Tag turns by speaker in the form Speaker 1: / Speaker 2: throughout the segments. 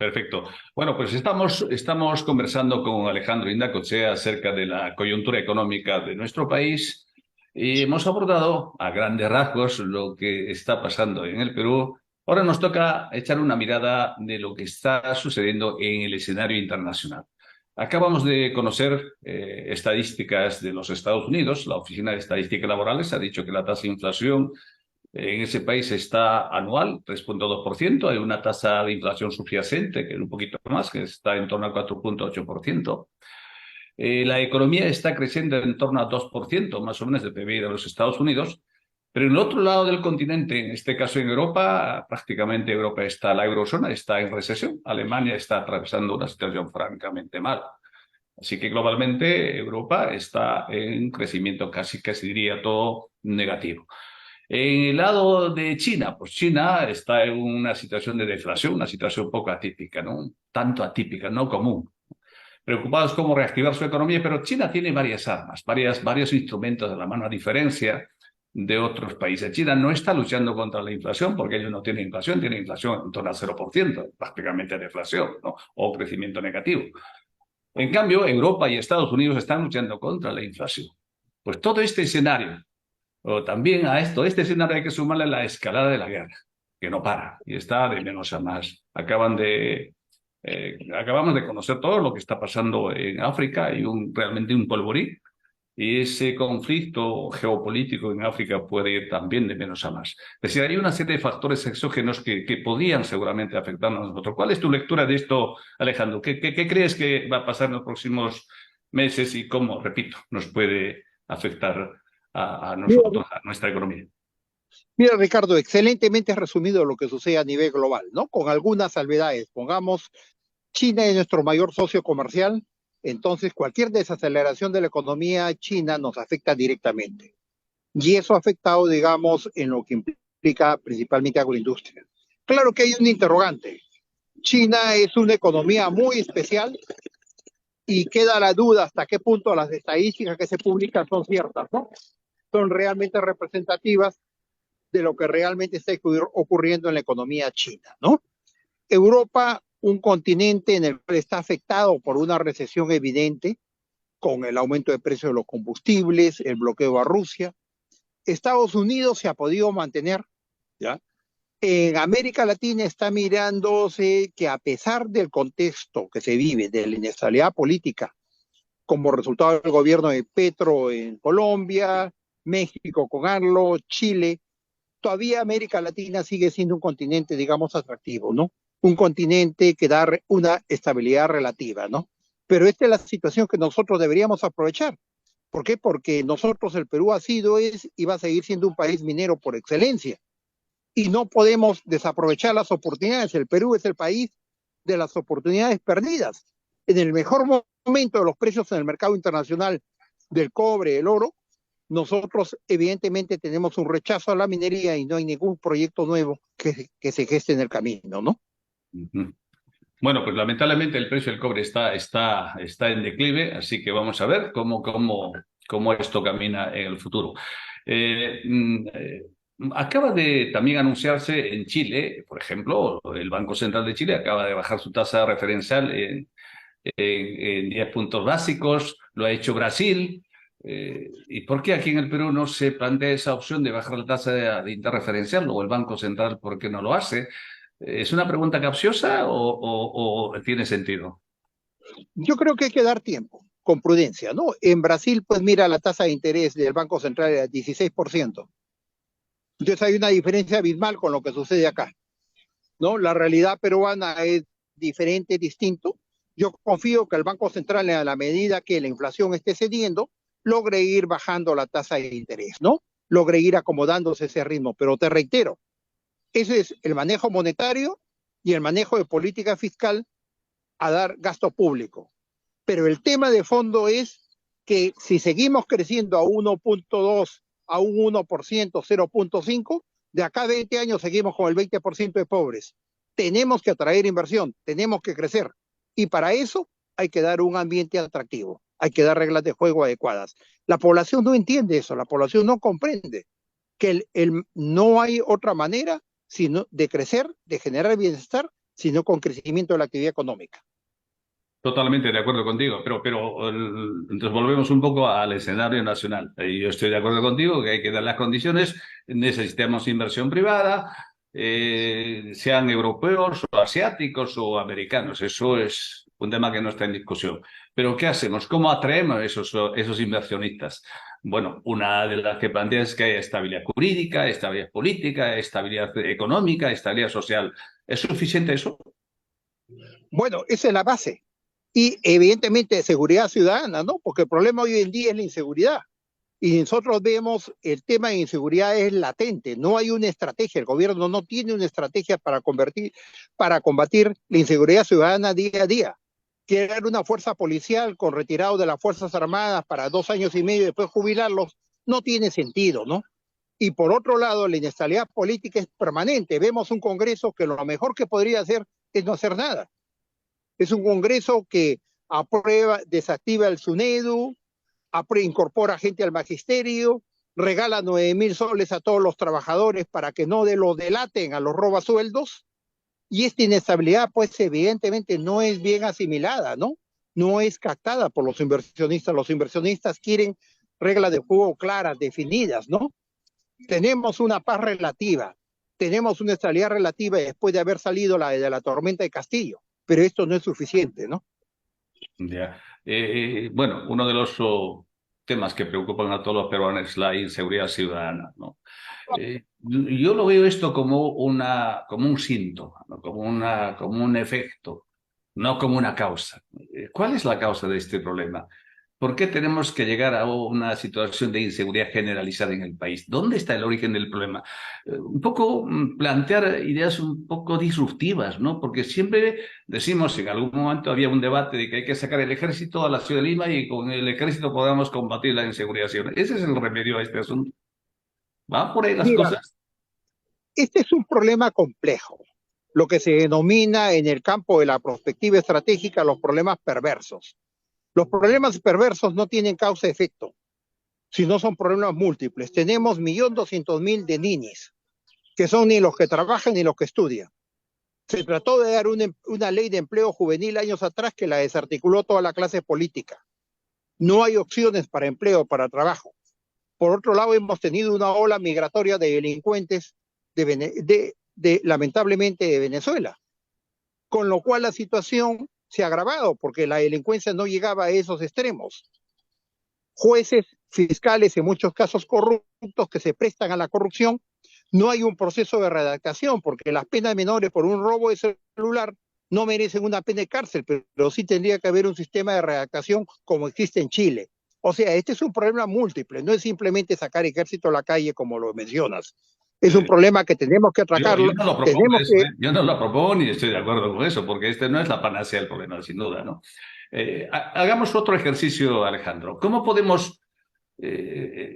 Speaker 1: Perfecto. Bueno, pues estamos conversando con Alejandro Indacochea acerca de la coyuntura económica de nuestro país y hemos abordado a grandes rasgos lo que está pasando en el Perú. Ahora nos toca echar una mirada de lo que está sucediendo en el escenario internacional. Acabamos de conocer estadísticas de los Estados Unidos. La Oficina de Estadística Laborales ha dicho que la tasa de inflación en ese país está anual, 3,2%. Hay una tasa de inflación subyacente, que es un poquito más, que está en torno al 4,8%. La economía está creciendo en torno a 2%, más o menos, del PIB de los Estados Unidos. Pero en el otro lado del continente, en este caso en Europa, prácticamente Europa está, la eurozona está en recesión. Alemania está atravesando una situación francamente mala. Así que globalmente Europa está en crecimiento casi diría todo negativo. En el lado de China, pues China está en una situación de deflación, una situación un poco atípica, ¿no? Tanto atípica, no común. Preocupados cómo reactivar su economía, pero China tiene varias armas, varios instrumentos de la mano, a diferencia de otros países. China no está luchando contra la inflación porque ellos no tienen inflación en torno al 0%, prácticamente deflación, ¿no? O crecimiento negativo. En cambio, Europa y Estados Unidos están luchando contra la inflación. Pues todo este escenario o también a este escenario hay que sumarle la escalada de la guerra, que no para y está de menos a más. Acabamos de conocer todo lo que está pasando en África, hay realmente un polvorín, y ese conflicto geopolítico en África puede ir también de menos a más. Es decir, hay una serie de factores exógenos que podían seguramente afectarnos a nosotros. ¿Cuál es tu lectura de esto, Alejandro? ¿Qué crees que va a pasar en los próximos meses y cómo, repito, nos puede afectar a
Speaker 2: Mira,
Speaker 1: nosotros, a nuestra economía?
Speaker 2: mira, Ricardo, excelentemente resumido lo que sucede a nivel global, ¿no? Con algunas salvedades. Pongamos, China es nuestro mayor socio comercial, entonces cualquier desaceleración de la economía china nos afecta directamente. Y eso ha afectado, digamos, en lo que implica principalmente agroindustria. Claro que hay un interrogante. China es una economía muy especial y queda la duda hasta qué punto las estadísticas que se publican son ciertas, ¿no? Son realmente representativas de lo que realmente está ocurriendo en la economía china, ¿no? Europa, un continente en el cual está afectado por una recesión evidente, con el aumento de precios de los combustibles, el bloqueo a Rusia. Estados Unidos se ha podido mantener, ¿ya? En América Latina está mirándose que a pesar del contexto que se vive, de la inestabilidad política, como resultado del gobierno de Petro en Colombia, México con AMLO, Chile, todavía América Latina sigue siendo un continente, digamos, atractivo, ¿no? Un continente que da una estabilidad relativa, ¿no? Pero esta es la situación que nosotros deberíamos aprovechar. ¿Por qué? Porque nosotros, el Perú ha sido, es y va a seguir siendo un país minero por excelencia. Y no podemos desaprovechar las oportunidades. El Perú es el país de las oportunidades perdidas. En el mejor momento de los precios en el mercado internacional del cobre, el oro, nosotros evidentemente tenemos un rechazo a la minería y no hay ningún proyecto nuevo que se geste en el camino, ¿no?
Speaker 1: Ujú. Bueno, pues lamentablemente el precio del cobre está en declive, así que vamos a ver cómo esto camina en el futuro. Eh, mm, eh, Acaba de también anunciarse en Chile, por ejemplo, el Banco Central de Chile acaba de bajar su tasa referencial en 10 puntos básicos, lo ha hecho Brasil. ¿Y por qué aquí en el Perú no se plantea esa opción de bajar la tasa de interés referencial o el Banco Central, por qué no lo hace? ¿Es una pregunta capciosa o tiene sentido?
Speaker 2: Yo creo que hay que dar tiempo, con prudencia, ¿no? En Brasil, pues mira, la tasa de interés del Banco Central era 16%. Entonces hay una diferencia abismal con lo que sucede acá, ¿no? La realidad peruana es diferente, distinto. Yo confío que el Banco Central, a la medida que la inflación esté cediendo, logre ir bajando la tasa de interés, ¿no? Logre ir acomodándose ese ritmo. Pero te reitero, ese es el manejo monetario y el manejo de política fiscal a dar gasto público. Pero el tema de fondo es que si seguimos creciendo a 1,2, a un 1%, 0,5, de acá a 20 años seguimos con el 20% de pobres. Tenemos que atraer inversión, tenemos que crecer. Y para eso hay que dar un ambiente atractivo, hay que dar reglas de juego adecuadas. La población no entiende eso, la población no comprende que no hay otra manera sino de crecer, de generar bienestar, sino con crecimiento de la actividad económica.
Speaker 1: Totalmente de acuerdo contigo, entonces volvemos un poco al escenario nacional. Yo estoy de acuerdo contigo que hay que dar las condiciones, necesitamos inversión privada, sean europeos o asiáticos o americanos. Eso es un tema que no está en discusión. Pero ¿qué hacemos? ¿Cómo atraemos a esos inversionistas? Bueno, una de las que plantea es que haya estabilidad jurídica, estabilidad política, estabilidad económica, estabilidad social. ¿Es suficiente eso?
Speaker 2: Bueno, esa es la base. Y evidentemente seguridad ciudadana, ¿no? Porque el problema hoy en día es la inseguridad. Y nosotros vemos el tema de inseguridad es latente, no hay una estrategia, el gobierno no tiene una estrategia para combatir la inseguridad ciudadana día a día. Crear una fuerza policial con retirados de las Fuerzas Armadas para 2 años y medio y después jubilarlos no tiene sentido, ¿no? Y por otro lado, la inestabilidad política es permanente. Vemos un Congreso que lo mejor que podría hacer es no hacer nada. Es un Congreso que aprueba, desactiva el SUNEDU, incorpora gente al magisterio, regala 9.000 soles a todos los trabajadores para que no los delaten a los robasueldos, y esta inestabilidad, pues evidentemente no es bien asimilada, ¿no? No es captada por los inversionistas. Los inversionistas quieren reglas de juego claras, definidas, ¿no? Tenemos una paz relativa, tenemos una estabilidad relativa después de haber salido de la tormenta de Castillo, pero esto no es suficiente, ¿no?
Speaker 1: Ya. Bueno, uno de los temas que preocupan a todos los peruanos es la inseguridad ciudadana, ¿no? Yo lo veo esto como un síntoma, ¿no? Como un efecto, no como una causa. ¿Cuál es la causa de este problema? ¿Por qué tenemos que llegar a una situación de inseguridad generalizada en el país? ¿Dónde está el origen del problema? Un poco plantear ideas un poco disruptivas, ¿no? Porque siempre decimos, en algún momento había un debate de que hay que sacar el ejército a la ciudad de Lima y con el ejército podamos combatir la inseguridad. Ese es el remedio a este asunto. ¿Van por ahí las
Speaker 2: Mira,
Speaker 1: cosas?
Speaker 2: este es un problema complejo, lo que se denomina en el campo de la perspectiva estratégica los problemas perversos. Los problemas perversos no tienen causa-efecto, sino son problemas múltiples. Tenemos 1.200.000 de niños, que son ni los que trabajan ni los que estudian. Se trató de dar una ley de empleo juvenil años atrás que la desarticuló toda la clase política. No hay opciones para empleo, para trabajo. Por otro lado, hemos tenido una ola migratoria de delincuentes lamentablemente de Venezuela, con lo cual la situación se ha agravado porque la delincuencia no llegaba a esos extremos. Jueces, fiscales, en muchos casos corruptos que se prestan a la corrupción, no hay un proceso de redactación porque las penas menores por un robo de celular no merecen una pena de cárcel, pero sí tendría que haber un sistema de redactación como existe en Chile. O sea, este es un problema múltiple, no es simplemente sacar ejército a la calle como lo mencionas. Es un
Speaker 1: Eh,
Speaker 2: problema que tenemos que
Speaker 1: yo
Speaker 2: atacarlo,
Speaker 1: no lo propongo
Speaker 2: tenemos
Speaker 1: eso,
Speaker 2: que...
Speaker 1: ¿eh? Yo no lo propongo ni estoy de acuerdo con eso, porque este no es la panacea del problema, sin duda, ¿no? Hagamos otro ejercicio, Alejandro. ¿Cómo podemos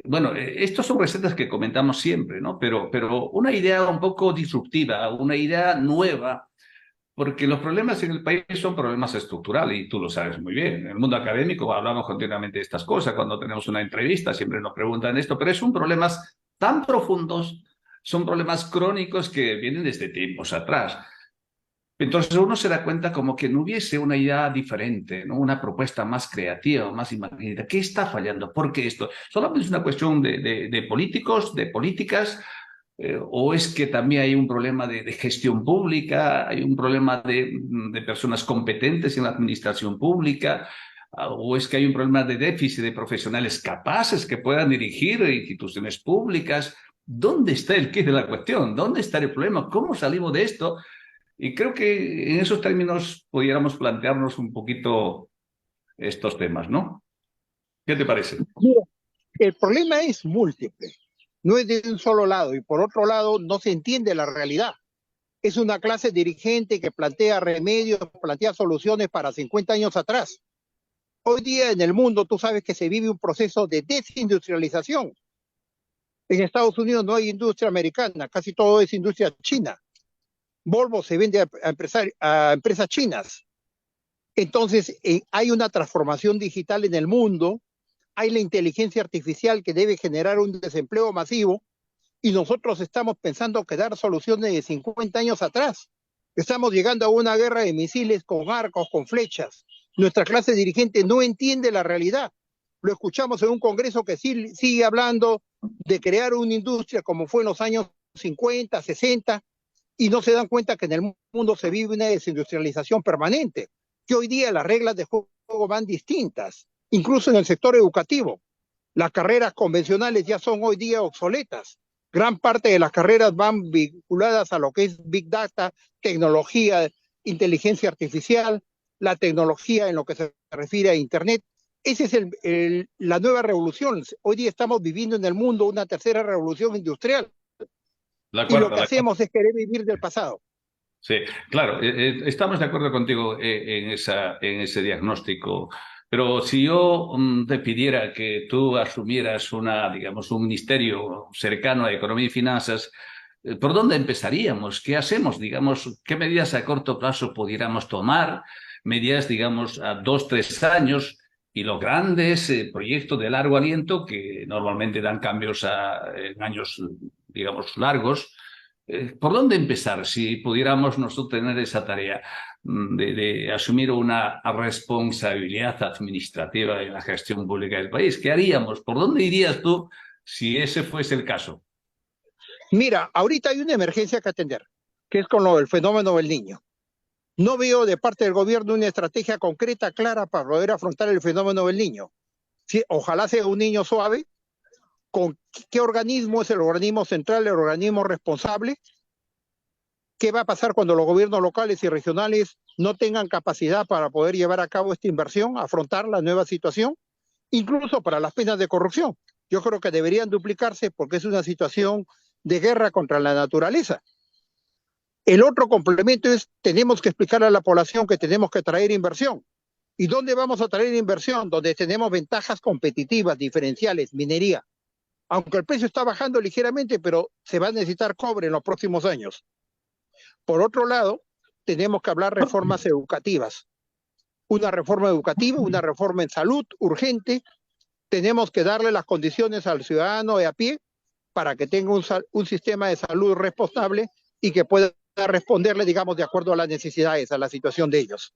Speaker 1: bueno, estos son recetas que comentamos siempre, ¿no? Pero una idea un poco disruptiva, una idea nueva, porque los problemas en el país son problemas estructurales y tú lo sabes muy bien. En el mundo académico hablamos continuamente de estas cosas. Cuando tenemos una entrevista siempre nos preguntan esto, pero son problemas tan profundos, son problemas crónicos que vienen desde tiempos atrás. Entonces uno se da cuenta como que no hubiese una idea diferente, ¿no? Una propuesta más creativa, más imaginativa. ¿Qué está fallando? ¿Por qué esto? ¿Solamente es una cuestión de políticos, de políticas? ¿O es que también hay un problema de gestión pública? ¿Hay un problema de personas competentes en la administración pública? ¿O es que hay un problema de déficit de profesionales capaces que puedan dirigir instituciones públicas? ¿Dónde está el quid de la cuestión? ¿Dónde está el problema? ¿Cómo salimos de esto? Y creo que en esos términos pudiéramos plantearnos un poquito estos temas, ¿no? ¿Qué te parece?
Speaker 2: Mira, el problema es múltiple, no es de un solo lado y por otro lado no se entiende la realidad. Es una clase dirigente que plantea remedios, plantea soluciones para 50 años atrás. Hoy día en el mundo tú sabes que se vive un proceso de desindustrialización. En Estados Unidos no hay industria americana, casi todo es industria china. Volvo se vende a empresas chinas. Entonces hay una transformación digital en el mundo, hay la inteligencia artificial que debe generar un desempleo masivo y nosotros estamos pensando que dar soluciones de 50 años atrás. Estamos llegando a una guerra de misiles con arcos, con flechas. Nuestra clase dirigente no entiende la realidad. Lo escuchamos en un Congreso que sigue hablando de crear una industria como fue en los años 50, 60, y no se dan cuenta que en el mundo se vive una desindustrialización permanente, que hoy día las reglas de juego van distintas, incluso en el sector educativo. Las carreras convencionales ya son hoy día obsoletas. Gran parte de las carreras van vinculadas a lo que es Big Data, tecnología, inteligencia artificial, la tecnología en lo que se refiere a Internet. Esa es la nueva revolución. Hoy día estamos viviendo en el mundo una tercera revolución industrial.
Speaker 1: De
Speaker 2: Y lo
Speaker 1: acuerdo,
Speaker 2: que
Speaker 1: de acuerdo.
Speaker 2: hacemos es querer vivir del pasado.
Speaker 1: Sí, claro, estamos de acuerdo contigo en ese diagnóstico, pero si yo te pidiera que tú asumieras digamos, un ministerio cercano a Economía y Finanzas, ¿por dónde empezaríamos? ¿Qué hacemos? Digamos, ¿qué medidas a corto plazo pudiéramos tomar? Medidas, digamos, a 2, 3 años y los grandes proyectos de largo aliento que normalmente dan cambios en años, digamos, largos. ¿Por dónde empezar si pudiéramos nosotros tener esa tarea de asumir una responsabilidad administrativa en la gestión pública del país? ¿Qué haríamos? ¿Por dónde irías tú si ese fuese el caso?
Speaker 2: Mira, ahorita hay una emergencia que atender, que es con lo del fenómeno del niño. No veo de parte del gobierno una estrategia concreta, clara, para poder afrontar el fenómeno del niño. Sí, ojalá sea un niño suave. ¿Con qué organismo es el organismo central, el organismo responsable? ¿Qué va a pasar cuando los gobiernos locales y regionales no tengan capacidad para poder llevar a cabo esta inversión, afrontar la nueva situación? Incluso para las penas de corrupción. Yo creo que deberían duplicarse porque es una situación de guerra contra la naturaleza. El otro complemento es, tenemos que explicar a la población que tenemos que traer inversión. ¿Y dónde vamos a traer inversión? Donde tenemos ventajas competitivas, diferenciales, minería. Aunque el precio está bajando ligeramente, pero se va a necesitar cobre en los próximos años. Por otro lado, tenemos que hablar reformas educativas. Una reforma educativa, una reforma en salud urgente. Tenemos que darle las condiciones al ciudadano de a pie para que tenga un sistema de salud responsable y que pueda responderle, digamos, de acuerdo a las necesidades, a la situación de ellos.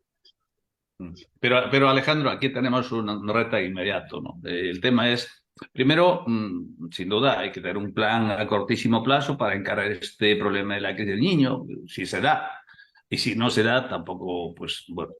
Speaker 1: Pero Alejandro, aquí tenemos un reto inmediato, ¿no? El tema es, primero, sin duda, hay que tener un plan a cortísimo plazo para encarar este problema de la crisis del niño, si se da. Y si no se da, tampoco, pues, bueno,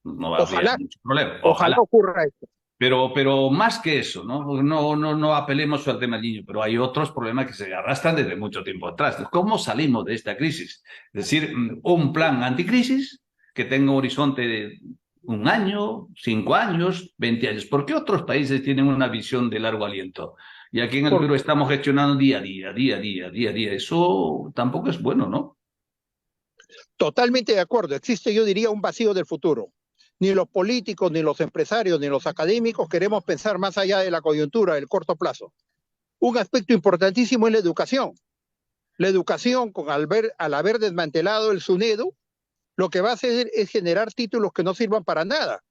Speaker 1: no habría
Speaker 2: Ojalá,
Speaker 1: mucho problema.
Speaker 2: ojalá
Speaker 1: Ojalá.
Speaker 2: ocurra esto.
Speaker 1: Pero más que eso, no apelemos al tema del niño, pero hay otros problemas que se arrastran desde mucho tiempo atrás. ¿Cómo salimos de esta crisis? Es decir, un plan anticrisis que tenga un horizonte de 1 año, 5 años, 20 años. ¿Por qué otros países tienen una visión de largo aliento? Y aquí en el Perú
Speaker 2: Porque
Speaker 1: estamos gestionando día a día, día a día, día a día. Eso tampoco es bueno, ¿no?
Speaker 2: totalmente de acuerdo, existe, yo diría, un vacío del futuro. Ni los políticos, ni los empresarios, ni los académicos queremos pensar más allá de la coyuntura, del corto plazo. Un aspecto importantísimo es la educación. La educación, al haber desmantelado el SUNEDU, lo que va a hacer es generar títulos que no sirvan para nada.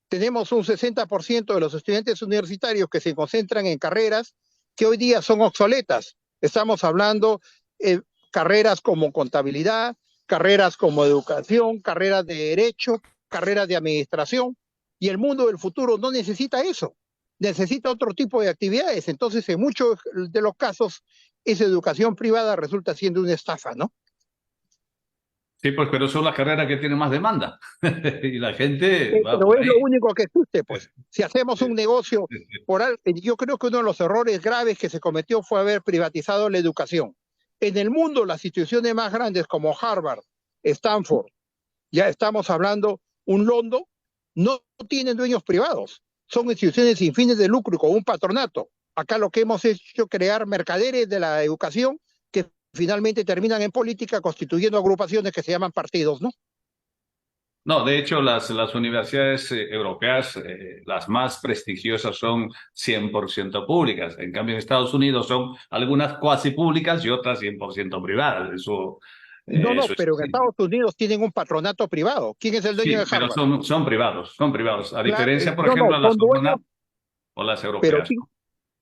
Speaker 2: Tenemos un 60% de los estudiantes universitarios que se concentran en carreras que hoy día son obsoletas. Estamos hablando de carreras como contabilidad, carreras como educación, carreras de derecho, carreras de administración, y el mundo del futuro no necesita eso, necesita otro tipo de actividades. Entonces, en muchos de los casos, esa educación privada resulta siendo una estafa, ¿no?
Speaker 1: Sí, pues, pero son las carreras que tienen más demanda. Y la gente va
Speaker 2: Pero
Speaker 1: por
Speaker 2: es
Speaker 1: ahí.
Speaker 2: lo único que existe, pues. Si hacemos un negocio, yo creo que uno de los errores graves que se cometió fue haber privatizado la educación. En el mundo, las instituciones más grandes como Harvard, Stanford, ya estamos hablando, un London, no tienen dueños privados. Son instituciones sin fines de lucro, con un patronato. Acá lo que hemos hecho es crear mercaderes de la educación que finalmente terminan en política constituyendo agrupaciones que se llaman partidos, ¿no?
Speaker 1: No, de hecho, las universidades europeas, las más prestigiosas, son 100% públicas. En cambio, en Estados Unidos son algunas cuasi públicas y otras 100% privadas.
Speaker 2: No, no,
Speaker 1: Eso es
Speaker 2: pero en
Speaker 1: así.
Speaker 2: Estados Unidos tienen un patronato privado. ¿Quién es el dueño
Speaker 1: Sí,
Speaker 2: de
Speaker 1: pero
Speaker 2: Harvard?
Speaker 1: son privados, son privados. A
Speaker 2: Claro,
Speaker 1: diferencia, por
Speaker 2: no,
Speaker 1: ejemplo,
Speaker 2: no,
Speaker 1: de las
Speaker 2: son
Speaker 1: comunas
Speaker 2: dueños,
Speaker 1: o las
Speaker 2: pero,
Speaker 1: europeas.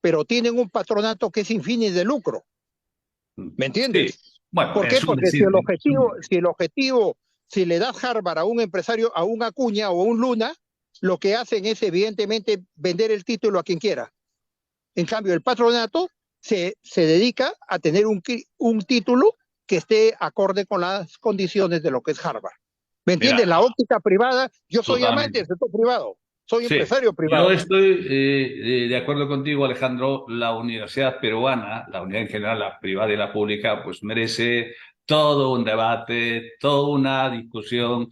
Speaker 2: pero tienen un patronato que es sin fines de lucro. ¿Me
Speaker 1: Sí,
Speaker 2: entiendes?
Speaker 1: Bueno,
Speaker 2: ¿Por qué?
Speaker 1: es un
Speaker 2: Porque
Speaker 1: decir.
Speaker 2: si le das Harvard a un empresario, a un Acuña o a un Luna, lo que hacen es evidentemente vender el título a quien quiera. En cambio, el patronato se dedica a tener un título que esté acorde con las condiciones de lo que es Harvard. ¿Me entiendes?
Speaker 1: Mira,
Speaker 2: La óptica privada, yo soy amante
Speaker 1: totalmente.
Speaker 2: del sector privado, soy
Speaker 1: Sí,
Speaker 2: empresario
Speaker 1: yo
Speaker 2: privado.
Speaker 1: estoy de acuerdo contigo, Alejandro. La universidad peruana, la universidad en general, la privada y la pública, pues merece todo un debate, toda una discusión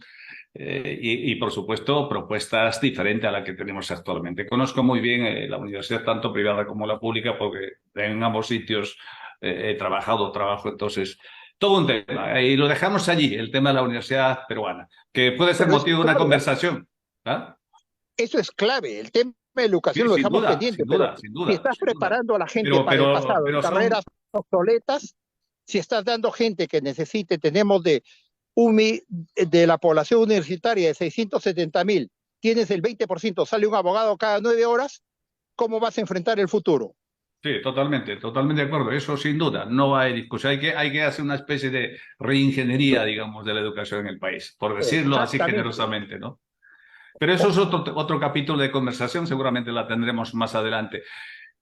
Speaker 1: y, por supuesto, propuestas diferentes a la que tenemos actualmente. Conozco muy bien la universidad, tanto privada como la pública, porque en ambos sitios trabajo, entonces, todo un tema. Y lo dejamos allí, el tema de la universidad peruana, que puede ser
Speaker 2: Pero eso es
Speaker 1: motivo de una
Speaker 2: clave, ¿eh?
Speaker 1: conversación. ¿Ah?
Speaker 2: Eso es clave. El tema de
Speaker 1: Sí,
Speaker 2: educación lo
Speaker 1: sin
Speaker 2: dejamos
Speaker 1: duda,
Speaker 2: pendiente,
Speaker 1: sin
Speaker 2: pero
Speaker 1: duda, sin
Speaker 2: si
Speaker 1: duda,
Speaker 2: estás
Speaker 1: sin duda.
Speaker 2: preparando a la gente para el pasado en
Speaker 1: Pero
Speaker 2: carreras
Speaker 1: son,
Speaker 2: obsoletas, si estás dando gente que necesite, tenemos de la población universitaria de 670.000, tienes el 20%, sale un abogado cada 9 horas, ¿cómo vas a enfrentar el futuro?
Speaker 1: sí, totalmente, totalmente de acuerdo. Eso sin duda, no hay discusión. Hay que hacer una especie de reingeniería, digamos, de la educación en el país, por decirlo así
Speaker 2: Exactamente.
Speaker 1: generosamente, ¿no? Pero eso es otro capítulo de conversación, seguramente la tendremos más adelante.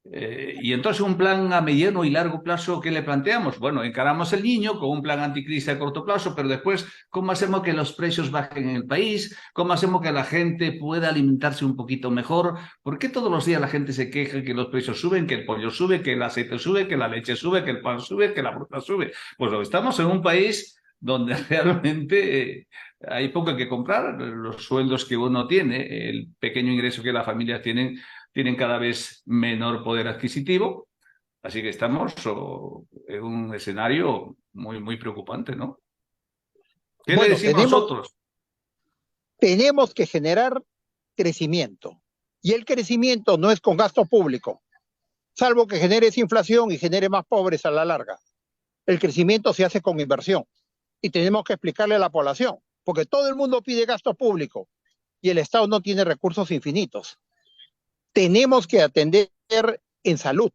Speaker 1: Y entonces un plan a mediano y largo plazo, ¿qué le planteamos? Bueno, encaramos el niño con un plan anticrisis a corto plazo, pero después, ¿cómo hacemos que los precios bajen en el país? ¿Cómo hacemos que la gente pueda alimentarse un poquito mejor? ¿Por qué todos los días la gente se queja que los precios suben, que el pollo sube, que el aceite sube, que la leche sube, que el pan sube, que la fruta sube? Pues estamos en un país donde realmente hay poco que comprar, los sueldos que uno tiene, el pequeño ingreso que las familias tienen cada vez menor poder adquisitivo, así que estamos en un escenario muy, muy preocupante, ¿no? ¿Qué le
Speaker 2: Bueno,
Speaker 1: decimos nosotros?
Speaker 2: tenemos que generar crecimiento. Y el crecimiento no es con gasto público, salvo que genere esa inflación y genere más pobres a la larga. El crecimiento se hace con inversión. Y tenemos que explicarle a la población, porque todo el mundo pide gasto público y el Estado no tiene recursos infinitos. Tenemos que atender en salud.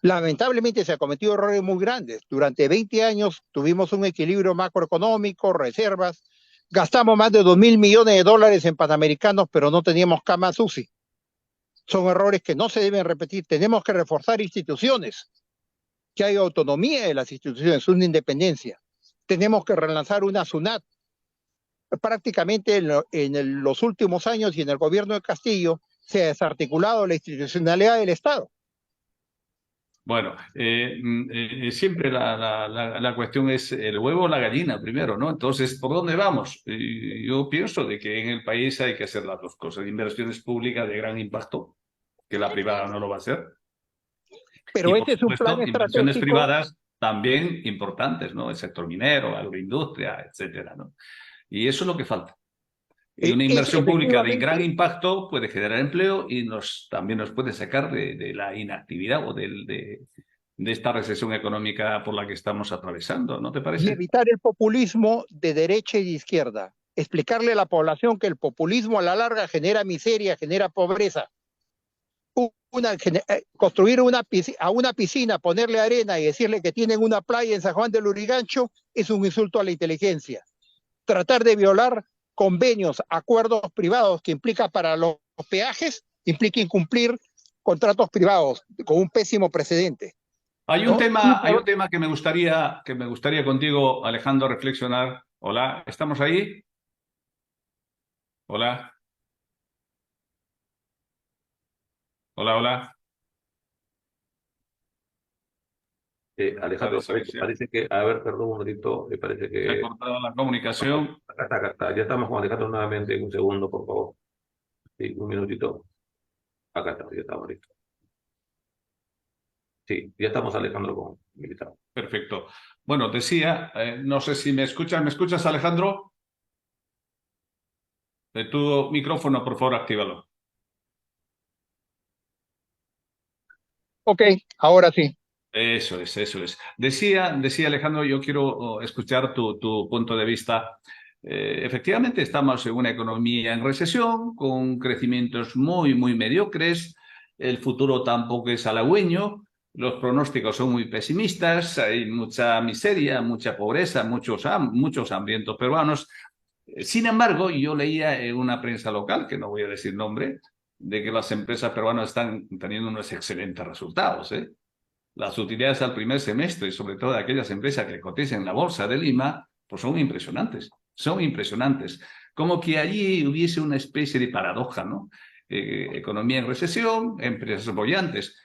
Speaker 2: Lamentablemente se han cometido errores muy grandes. Durante 20 años tuvimos un equilibrio macroeconómico, reservas, gastamos más de 2.000 millones de dólares en panamericanos, pero no teníamos camas UCI. Son errores que no se deben repetir. Tenemos que reforzar instituciones, que haya autonomía de las instituciones, una independencia. Tenemos que relanzar una SUNAT. Prácticamente los últimos años y en el gobierno de Castillo se ha desarticulado la institucionalidad del Estado.
Speaker 1: Bueno, siempre la cuestión es el huevo o la gallina primero, ¿no? Entonces, ¿por dónde vamos? Yo pienso de que en el país hay que hacer las dos cosas, inversiones públicas de gran impacto, que la privada no lo va a hacer, y
Speaker 2: Pero
Speaker 1: por
Speaker 2: ese es un plan
Speaker 1: supuesto, inversiones
Speaker 2: estratégico.
Speaker 1: privadas también importantes, ¿no? El sector minero, agroindustria, etcétera, ¿no? Y eso es lo que falta. Y una
Speaker 2: Es
Speaker 1: inversión pública de gran
Speaker 2: efectivamente,
Speaker 1: impacto puede generar empleo y también nos puede sacar de la inactividad o de esta recesión económica por la que estamos atravesando, ¿no te
Speaker 2: y
Speaker 1: parece?
Speaker 2: evitar el populismo de derecha y de izquierda. Explicarle a la población que el populismo a la larga genera miseria, genera pobreza. Construir a una piscina, ponerle arena y decirle que tienen una playa en San Juan del Lurigancho es un insulto a la inteligencia. Tratar de violar convenios, acuerdos privados que implica para los peajes, implica incumplir contratos privados con un pésimo precedente, ¿no?
Speaker 1: Hay un tema que me gustaría contigo, Alejandro, reflexionar. Hola, ¿estamos ahí? Hola, hola, hola.
Speaker 3: Alejandro,
Speaker 1: Parece que
Speaker 3: parece que, a ver, perdón un momentito, me parece
Speaker 1: se ha
Speaker 3: que,
Speaker 1: cortado la comunicación.
Speaker 3: acá está, ya estamos con Alejandro nuevamente, un segundo, por favor, sí, un minutito, acá está, ya estamos listos, sí, ya estamos Alejandro con invitado.
Speaker 1: Perfecto. Bueno, decía, no sé si ¿me escuchas, Alejandro? De tu micrófono, por favor, actívalo.
Speaker 2: Ok, ahora sí.
Speaker 1: Eso es, eso es. Decía Alejandro, yo quiero escuchar tu punto de vista. Efectivamente, estamos en una economía en recesión, con crecimientos muy, muy mediocres. El futuro tampoco es halagüeño. los pronósticos son muy pesimistas, hay mucha miseria, mucha pobreza, muchos hambrientos peruanos. Sin embargo, yo leía en una prensa local, que no voy a decir nombre, de que las empresas peruanas están teniendo unos excelentes resultados, ¿eh? Las utilidades al primer semestre, sobre todo de aquellas empresas que cotizan en la bolsa de Lima, pues son impresionantes, son impresionantes. Como que allí hubiese una especie de paradoja, ¿no? Economía en recesión, empresas bollantes.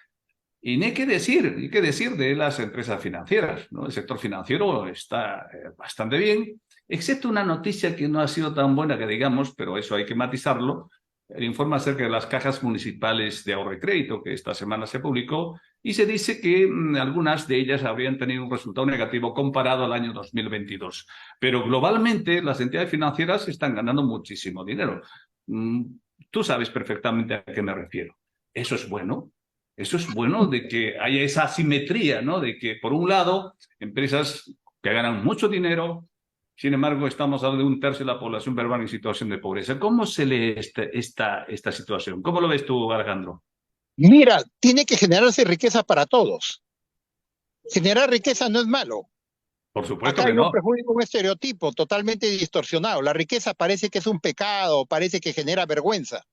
Speaker 1: Y ni qué decir de las empresas financieras, ¿no? El sector financiero está bastante bien, excepto una noticia que no ha sido tan buena que digamos, pero eso hay que matizarlo. El informe acerca de las cajas municipales de ahorro y crédito que esta semana se publicó y se dice que algunas de ellas habrían tenido un resultado negativo comparado al año 2022. Pero globalmente las entidades financieras están ganando muchísimo dinero. Mm, Tú sabes perfectamente a qué me refiero. Eso es bueno. Eso es bueno de que haya esa asimetría, ¿no? De que, por un lado, empresas que ganan mucho dinero, sin embargo, estamos hablando de un tercio de la población peruana en situación de pobreza. ¿Cómo se lee esta situación? ¿Cómo lo ves tú, Alejandro?
Speaker 2: Mira, tiene que generarse riqueza para todos. Generar riqueza no es malo.
Speaker 1: Por supuesto
Speaker 2: Acá
Speaker 1: que
Speaker 2: hay un
Speaker 1: no.
Speaker 2: prejuicio, un estereotipo totalmente distorsionado. La riqueza parece que es un pecado, parece que genera vergüenza.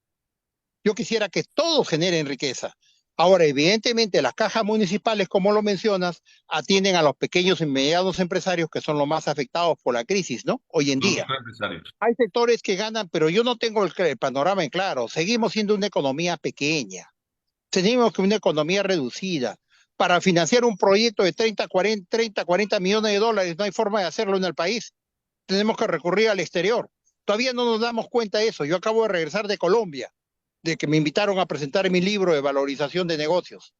Speaker 2: Yo quisiera que todos generen riqueza. Ahora, evidentemente, las cajas municipales, como lo mencionas, atienden a los pequeños y medianos empresarios que son los más afectados por la crisis, ¿no? Hoy en
Speaker 1: Los
Speaker 2: día.
Speaker 1: empresarios.
Speaker 2: Hay sectores que ganan, pero yo no tengo el panorama en claro. Seguimos siendo una economía pequeña. Tenemos que una economía reducida. Para financiar un proyecto de 40 millones de dólares, no hay forma de hacerlo en el país. Tenemos que recurrir al exterior. Todavía no nos damos cuenta de eso. Yo acabo de regresar de Colombia, de que me invitaron a presentar mi libro de valorización de negocios.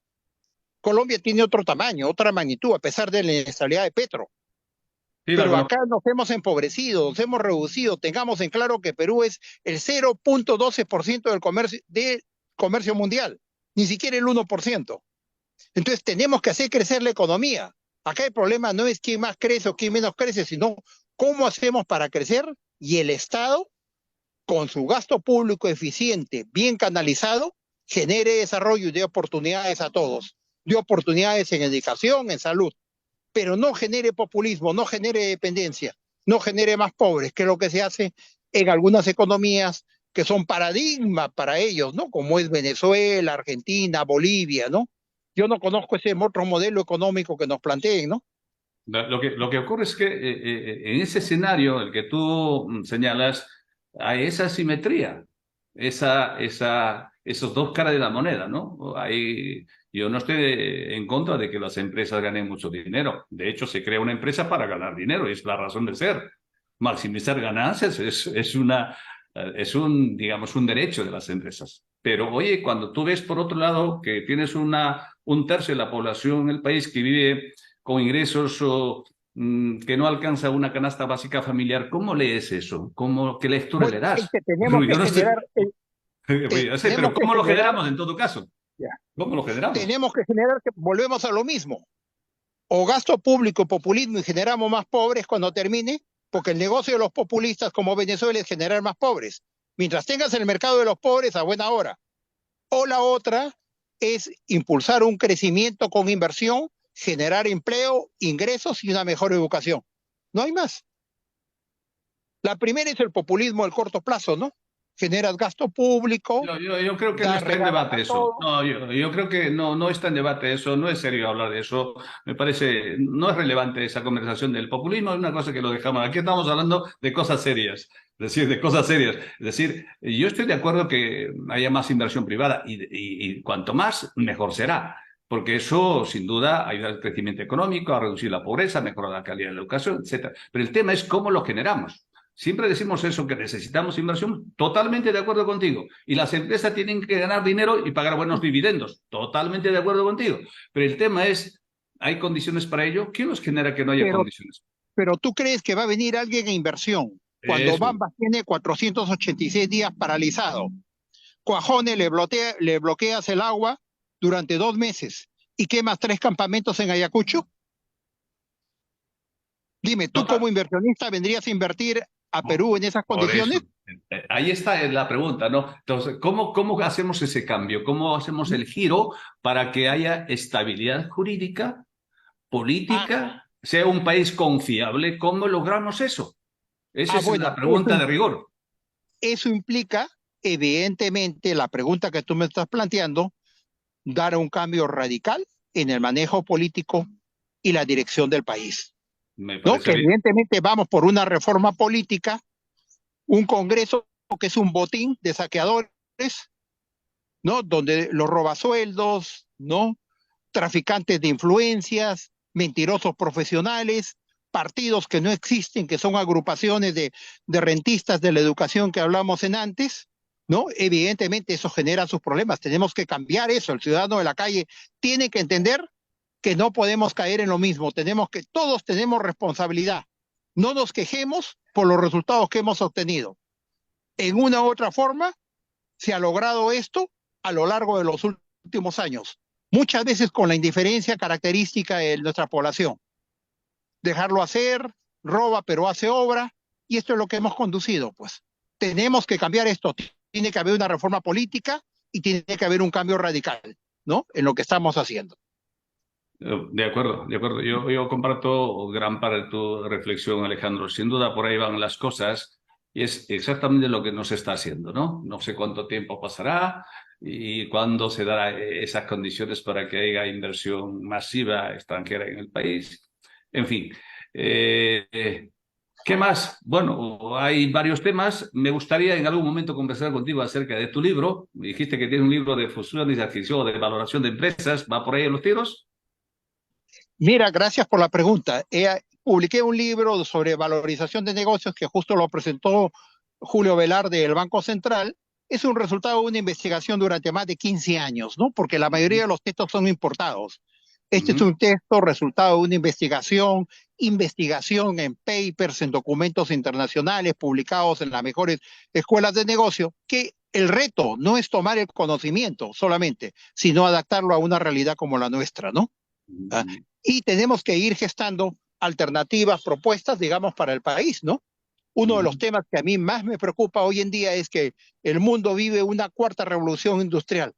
Speaker 2: Colombia tiene otro tamaño, otra magnitud, a pesar de la inestabilidad de Petro.
Speaker 1: Sí, la
Speaker 2: Pero
Speaker 1: conozco.
Speaker 2: acá nos hemos empobrecido, nos hemos reducido. Tengamos en claro que Perú es el 0,12% del comercio mundial, ni siquiera el 1%. Entonces tenemos que hacer crecer la economía. Acá el problema no es quién más crece o quién menos crece, sino cómo hacemos para crecer y el Estado, con su gasto público eficiente, bien canalizado, genere desarrollo y dé oportunidades a todos. Dé oportunidades en educación, en salud, pero no genere populismo, no genere dependencia, no genere más pobres, que es lo que se hace en algunas economías que son paradigma para ellos, ¿no? Como es Venezuela, Argentina, Bolivia, ¿no? Yo no conozco ese otro modelo económico que nos planteen, ¿no?
Speaker 1: Lo que ocurre es que en ese escenario, el que tú señalas, hay esa simetría, esos dos caras de la moneda, ¿no? Yo no estoy en contra de que las empresas ganen mucho dinero. De hecho, se crea una empresa para ganar dinero y es la razón de ser. Maximizar ganancias digamos, un derecho de las empresas. Pero oye, cuando tú ves por otro lado que tienes un tercio de la población en el país que vive con ingresos que no alcanza una canasta básica familiar, ¿cómo lees eso? ¿Qué lectura
Speaker 2: Bueno,
Speaker 1: le
Speaker 2: es
Speaker 1: das?
Speaker 2: que tenemos que
Speaker 1: Yo no sé,
Speaker 2: generar,
Speaker 1: yo sé,
Speaker 2: tenemos
Speaker 1: pero
Speaker 2: que
Speaker 1: ¿cómo lo
Speaker 2: generar,
Speaker 1: generamos en todo caso?
Speaker 2: ya,
Speaker 1: ¿Cómo lo generamos?
Speaker 2: tenemos que generar que volvemos a lo mismo. O gasto público, populismo y generamos más pobres cuando termine, porque el negocio de los populistas como Venezuela es generar más pobres. Mientras tengas el mercado de los pobres, a buena hora. O la otra es impulsar un crecimiento con inversión, generar empleo, ingresos y una mejor educación. No hay más. La primera es el populismo al corto plazo, ¿no? Generas gasto público,
Speaker 1: Yo creo que no
Speaker 2: das
Speaker 1: está en
Speaker 2: regalos
Speaker 1: debate
Speaker 2: a
Speaker 1: eso.
Speaker 2: todos.
Speaker 1: No, yo creo que no está en debate eso. No es serio hablar de eso. Me parece, no es relevante esa conversación del populismo. Es una cosa que lo dejamos. Aquí estamos hablando de cosas serias. Es decir, de cosas serias. Es decir, yo estoy de acuerdo que haya más inversión privada y cuanto más, mejor será. Porque eso, sin duda, ayuda al crecimiento económico, a reducir la pobreza, a mejorar la calidad de la educación, etcétera. Pero el tema es cómo lo generamos. Siempre decimos eso, que necesitamos inversión. Totalmente de acuerdo contigo. Y las empresas tienen que ganar dinero y pagar buenos dividendos. Totalmente de acuerdo contigo. Pero el tema es, ¿hay condiciones para ello? ¿Quién nos genera que no haya
Speaker 2: Pero,
Speaker 1: condiciones?
Speaker 2: pero tú crees que va a venir alguien a inversión cuando
Speaker 1: Eso.
Speaker 2: Bambas tiene 486 días paralizado. Cuajone le bloqueas el agua durante 2 meses y quemas 3 campamentos en Ayacucho. Dime, ¿tú
Speaker 1: Total.
Speaker 2: como inversionista vendrías a invertir a Perú en esas
Speaker 1: Por eso.
Speaker 2: condiciones?
Speaker 1: Ahí está la pregunta, ¿no? Entonces, ¿cómo hacemos ese cambio? ¿Cómo hacemos el giro para que haya estabilidad jurídica,
Speaker 2: Ah,
Speaker 1: política, sea un país confiable? ¿Cómo logramos eso? Esa es la
Speaker 2: bueno,
Speaker 1: pregunta de rigor.
Speaker 2: eso implica, evidentemente, la pregunta que tú me estás planteando, dar un cambio radical en el manejo político y la dirección del país,
Speaker 1: Me
Speaker 2: ¿no?
Speaker 1: parece
Speaker 2: Que
Speaker 1: bien.
Speaker 2: evidentemente vamos por una reforma política, un Congreso que es un botín de saqueadores, ¿no? Donde los robasueldos, ¿no? Traficantes de influencias, mentirosos profesionales, partidos que no existen, que son agrupaciones de rentistas de la educación que hablamos en antes, ¿no? Evidentemente eso genera sus problemas. Tenemos que cambiar eso. El ciudadano de la calle tiene que entender que no podemos caer en lo mismo. Todos tenemos responsabilidad. No nos quejemos por los resultados que hemos obtenido. En una u otra forma, se ha logrado esto a lo largo de los últimos años, muchas veces con la indiferencia característica de nuestra población. Dejarlo hacer, roba pero hace obra, y esto es lo que hemos conducido, pues. Tenemos que cambiar esto, tiene que haber una reforma política y tiene que haber un cambio radical, ¿no? En lo que estamos haciendo.
Speaker 1: De acuerdo, de acuerdo. Yo comparto gran parte de tu reflexión, Alejandro. Sin duda, por ahí van las cosas y es exactamente lo que nos está haciendo, ¿no? No sé cuánto tiempo pasará y cuándo se dará esas condiciones para que haya inversión masiva extranjera en el país. En fin, eh, ¿qué más? Bueno, hay varios temas. Me gustaría en algún momento conversar contigo acerca de tu libro. Me dijiste que tienes un libro de fusión y adquisición, de valoración de empresas. ¿Va por ahí en los tiros?
Speaker 2: Mira, gracias por la pregunta. Publiqué un libro sobre valorización de negocios que justo lo presentó Julio Velarde del Banco Central. Es un resultado de una investigación durante más de 15 años, ¿no? Porque la mayoría
Speaker 1: Ujú,
Speaker 2: de los textos son importados. Este es
Speaker 1: ujú.
Speaker 2: un texto resultado de una investigación en papers, en documentos internacionales publicados en las mejores escuelas de negocio, que el reto no es tomar el conocimiento solamente, sino adaptarlo a una realidad como la nuestra, ¿no? ¿Ah?
Speaker 1: Mm,
Speaker 2: Y tenemos que ir gestando alternativas, propuestas, digamos, para el país, ¿no? Uno de los
Speaker 1: ujú.
Speaker 2: temas que a mí más me preocupa hoy en día es que el mundo vive una cuarta revolución industrial.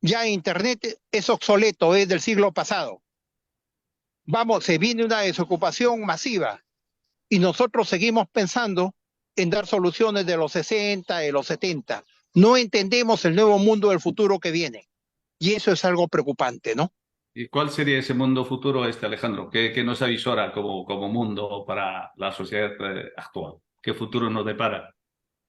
Speaker 2: Ya Internet es obsoleto, es del siglo pasado. Vamos, se viene una desocupación masiva y nosotros seguimos pensando en dar soluciones de los 60, de los 70. No entendemos el nuevo mundo del futuro que viene. Y eso es algo preocupante, ¿no?
Speaker 1: ¿Y cuál sería ese mundo futuro, Alejandro? ¿Qué nos avisora como mundo para la sociedad actual? ¿Qué futuro nos depara?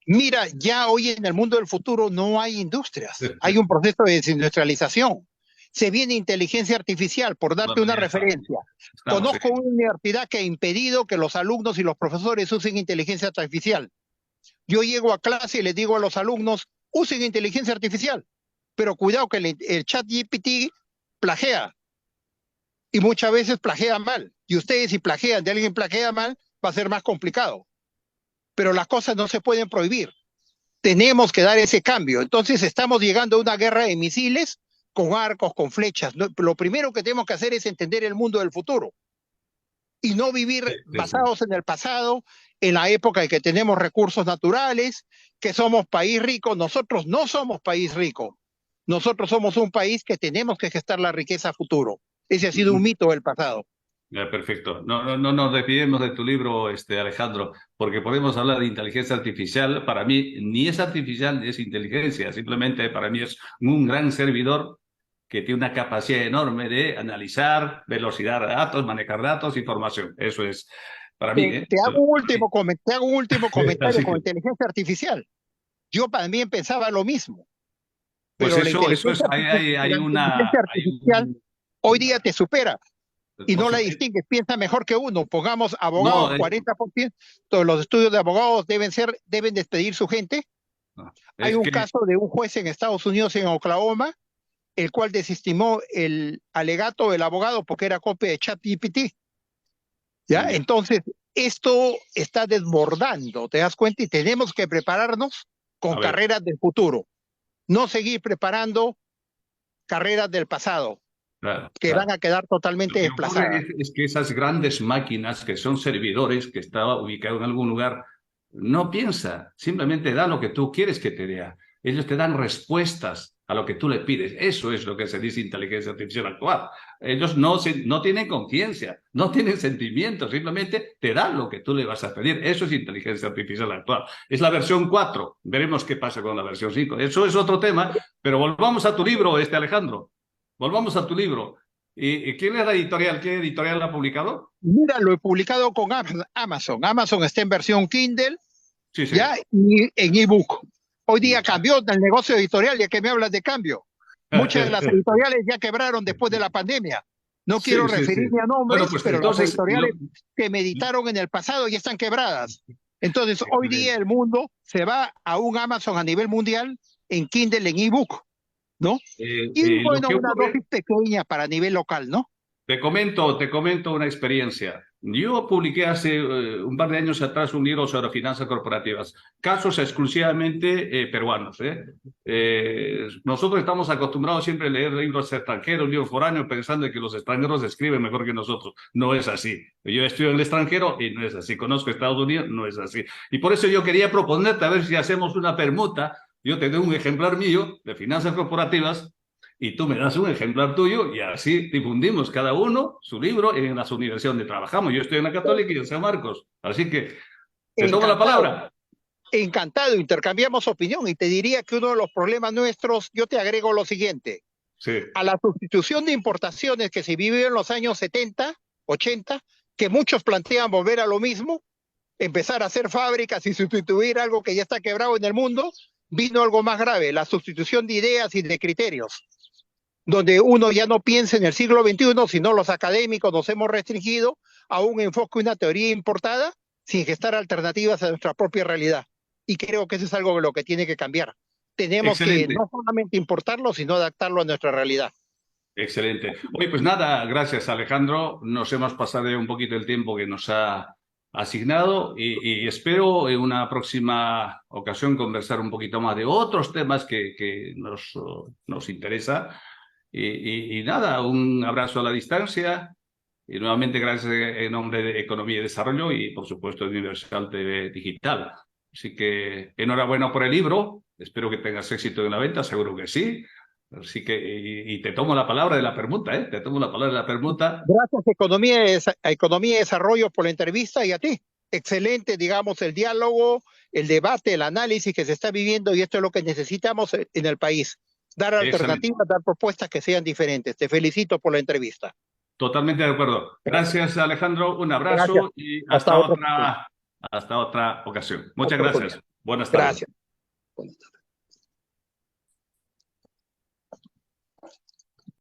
Speaker 2: Mira, ya hoy en el mundo del futuro no hay industrias, hay un proceso de desindustrialización. Se viene inteligencia artificial, por darte
Speaker 1: Bueno,
Speaker 2: una
Speaker 1: ya
Speaker 2: referencia.
Speaker 1: estamos en
Speaker 2: Conozco
Speaker 1: ello.
Speaker 2: una universidad que ha impedido que los alumnos y los profesores usen inteligencia artificial. Yo llego a clase y les digo a los alumnos, usen inteligencia artificial, pero cuidado que el chat GPT plagea y muchas veces plagea mal. Y ustedes si plagean de alguien plagia mal, va a ser más complicado. Pero las cosas no se pueden prohibir, tenemos que dar ese cambio. Entonces estamos llegando a una guerra de misiles con arcos, con flechas. Lo primero que tenemos que hacer es entender el mundo del futuro y no vivir
Speaker 1: Sí, sí, sí.
Speaker 2: basados en el pasado, en la época en que tenemos recursos naturales, que somos país rico. Nosotros no somos país rico. Nosotros somos un país que tenemos que gestar la riqueza a futuro. Ese ha sido un
Speaker 1: Ujú.
Speaker 2: mito del pasado.
Speaker 1: Perfecto. No nos despidemos de tu libro, Alejandro, porque podemos hablar de inteligencia artificial. Para mí, ni es artificial ni es inteligencia. Simplemente para mí es un gran servidor que tiene una capacidad enorme de analizar, velocidad de datos, manejar datos, información. Eso es para mí, ¿eh?
Speaker 2: Te hago un
Speaker 1: Para mí.
Speaker 2: último, te hago un último comentario
Speaker 1: Así
Speaker 2: con
Speaker 1: que,
Speaker 2: inteligencia artificial. Yo también pensaba lo mismo,
Speaker 1: pues
Speaker 2: pero la
Speaker 1: eso es,
Speaker 2: inteligencia artificial,
Speaker 1: hay una, hay un,
Speaker 2: hoy día te supera y
Speaker 1: por
Speaker 2: no la
Speaker 1: supuesto.
Speaker 2: distingues, piensa mejor que uno. Pongamos abogados,
Speaker 1: No,
Speaker 2: 40% de los estudios de abogados deben despedir su gente.
Speaker 1: no,
Speaker 2: Hay
Speaker 1: es
Speaker 2: un
Speaker 1: que
Speaker 2: caso de un juez en Estados Unidos, en Oklahoma, el cual desestimó el alegato del abogado porque era copia de ChatGPT. ¿Ya?
Speaker 1: ya,
Speaker 2: Entonces, esto está desbordando, ¿te das cuenta? Y tenemos que prepararnos con
Speaker 1: a ver.
Speaker 2: carreras del futuro, no seguir preparando carreras del pasado,
Speaker 1: Claro,
Speaker 2: que van
Speaker 1: claro.
Speaker 2: a quedar totalmente
Speaker 1: Lo que ocurre
Speaker 2: desplazadas.
Speaker 1: es que esas grandes máquinas que son servidores, que estaba ubicado en algún lugar, no piensa, simplemente da lo que tú quieres que te dé. Ellos te dan respuestas a lo que tú le pides. Eso es lo que se dice inteligencia artificial actual. Ellos no tienen conciencia, no tienen sentimientos, simplemente te dan lo que tú le vas a pedir. Eso es inteligencia artificial actual. Es la versión 4. Veremos qué pasa con la versión 5. Eso es otro tema, pero volvamos a tu libro, Alejandro. Volvamos a tu libro. ¿Y quién es la editorial? ¿Qué editorial la ha publicado?
Speaker 2: Mira, lo he publicado con Amazon. Amazon está en versión Kindle,
Speaker 1: Sí, sí.
Speaker 2: ya, y en ebook. Hoy día cambió el negocio editorial, ya que me hablas de cambio. Muchas de las editoriales ya quebraron después de la pandemia. No quiero
Speaker 1: Sí, sí, sí.
Speaker 2: referirme a nombres,
Speaker 1: Bueno, pues
Speaker 2: pero las
Speaker 1: entonces,
Speaker 2: editoriales que me editaron en el pasado ya están quebradas. Entonces, hoy día el mundo se va a un Amazon a nivel mundial en Kindle, en ebook, ¿no? Y
Speaker 1: lo
Speaker 2: bueno,
Speaker 1: que
Speaker 2: una
Speaker 1: ocurre,
Speaker 2: dosis pequeña para nivel local, ¿no?
Speaker 1: te comento una experiencia. Yo publiqué hace un par de años atrás un libro sobre finanzas corporativas, casos exclusivamente peruanos. Nosotros estamos acostumbrados siempre a leer libros extranjeros, libros foráneos, pensando que los extranjeros escriben mejor que nosotros. No es así. Yo estudio en el extranjero y no es así. Conozco Estados Unidos, no es así. Y por eso yo quería proponerte a ver si hacemos una permuta. Yo te doy un ejemplar mío de finanzas corporativas y tú me das un ejemplar tuyo y así difundimos cada uno su libro en las universidades donde trabajamos. Yo estoy en la Católica y en San Marcos. Así que te tomo la
Speaker 2: Encantado.
Speaker 1: palabra.
Speaker 2: Encantado, intercambiamos opinión y te diría que uno de los problemas nuestros, yo te agrego lo siguiente,
Speaker 1: Sí.
Speaker 2: a la sustitución de importaciones que se vivió en los años 70, 80, que muchos plantean volver a lo mismo, empezar a hacer fábricas y sustituir algo que ya está quebrado en el mundo, vino algo más grave, la sustitución de ideas y de criterios, donde uno ya no piensa en el siglo XXI, sino los académicos nos hemos restringido a un enfoque, una teoría importada, sin gestar alternativas a nuestra propia realidad. Y creo que eso es algo de lo que tiene que cambiar. Tenemos
Speaker 1: Excelente.
Speaker 2: que no solamente importarlo, sino adaptarlo a nuestra realidad.
Speaker 1: Excelente. Oye, pues nada, gracias Alejandro. Nos hemos pasado ya un poquito el tiempo que nos ha asignado y espero en una próxima ocasión conversar un poquito más de otros temas que nos interesa. Y nada, un abrazo a la distancia y nuevamente gracias en nombre de Economía y Desarrollo y por supuesto de Universal TV Digital. Así que enhorabuena por el libro, espero que tengas éxito en la venta, seguro que sí. Así que, y te tomo la palabra de la permuta, ¿eh? Te tomo la palabra de la permuta.
Speaker 2: Gracias a Economía y Desarrollo por la entrevista y a ti. Excelente, digamos, el diálogo, el debate, el análisis que se está viviendo y esto es lo que necesitamos en el país. Dar alternativas, dar propuestas que sean diferentes. Te felicito por la entrevista.
Speaker 1: Totalmente de acuerdo. Gracias, Alejandro. Un abrazo
Speaker 2: Gracias.
Speaker 1: y
Speaker 2: Hasta
Speaker 1: hasta otra ocasión. Muchas gracias. Buenas tardes.
Speaker 2: Gracias. Buenas tardes.